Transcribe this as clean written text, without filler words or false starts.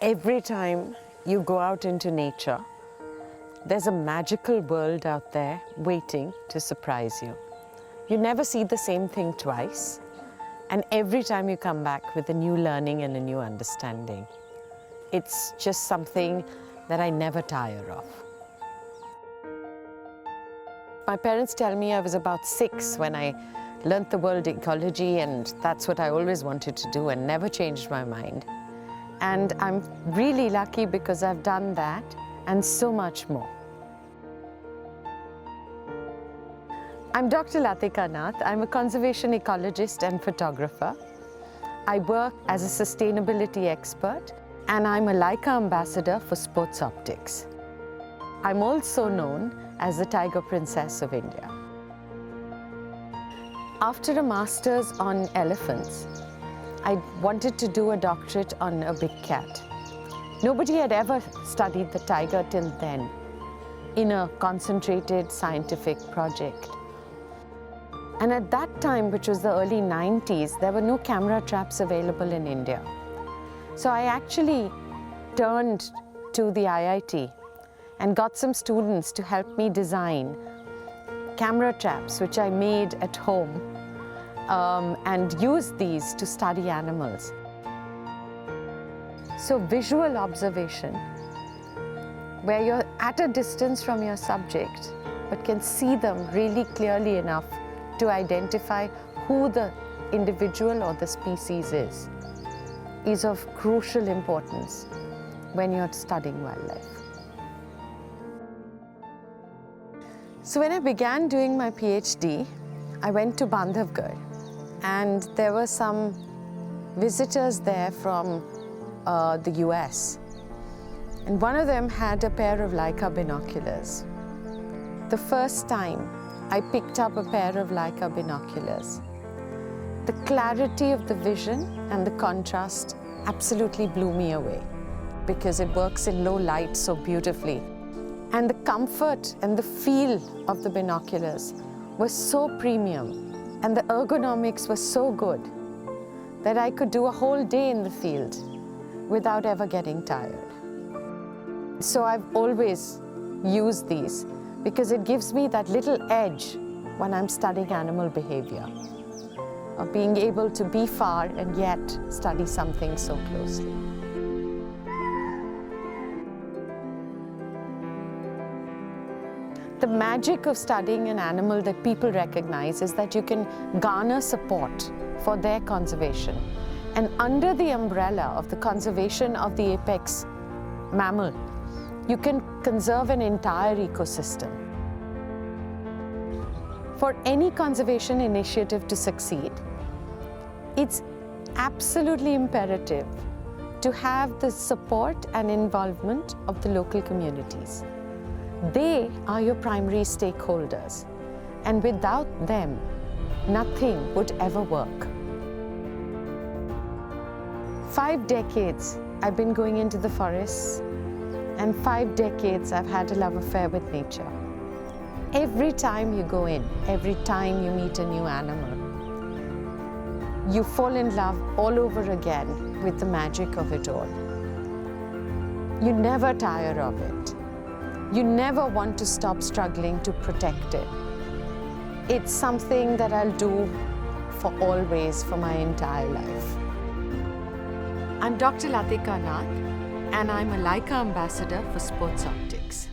Every time you go out into nature, there's a magical world out there waiting to surprise you. You never see the same thing twice, and every time you come back with a new learning and a new understanding. It's just something that I never tire of. My parents tell me I was about 6 when I learnt the word ecology, and that's what I always wanted to do and never changed my mind. And I'm really lucky because I've done that and so much more. I'm Dr. Latika Nath. I'm a conservation ecologist and photographer. I work as a sustainability expert, and I'm a Leica ambassador for Sports Optics. I'm also known as the Tiger Princess of India. After a master's on elephants, I wanted to do a doctorate on a big cat. Nobody had ever studied the tiger till then in a concentrated scientific project. And at that time, which was the early 90s, there were no camera traps available in India. So I actually turned to the IIT and got some students to help me design camera traps, which I made at home, and used these to study animals. So visual observation, where you're at a distance from your subject, but can see them really clearly enough to identify who the individual or the species is of crucial importance when you're studying wildlife. So when I began doing my PhD, I went to Bandhavgarh, and there were some visitors there from the US. And one of them had a pair of Leica binoculars. The first time I picked up a pair of Leica binoculars, the clarity of the vision and the contrast absolutely blew me away, because it works in low light so beautifully. And the comfort and the feel of the binoculars was so premium, and the ergonomics was so good that I could do a whole day in the field without ever getting tired. So I've always used these because it gives me that little edge when I'm studying animal behavior, of being able to be far and yet study something so closely. The magic of studying an animal that people recognize is that you can garner support for their conservation. And under the umbrella of the conservation of the apex mammal, you can conserve an entire ecosystem. For any conservation initiative to succeed, it's absolutely imperative to have the support and involvement of the local communities. They are your primary stakeholders, and without them, nothing would ever work. 5 decades I've been going into the forests, and 5 decades I've had a love affair with nature. Every time you go in, every time you meet a new animal, you fall in love all over again with the magic of it all. You never tire of it. You never want to stop struggling to protect it. It's something that I'll do for always, for my entire life. I'm Dr. Latika Nath, and I'm a Leica ambassador for Sports Optics.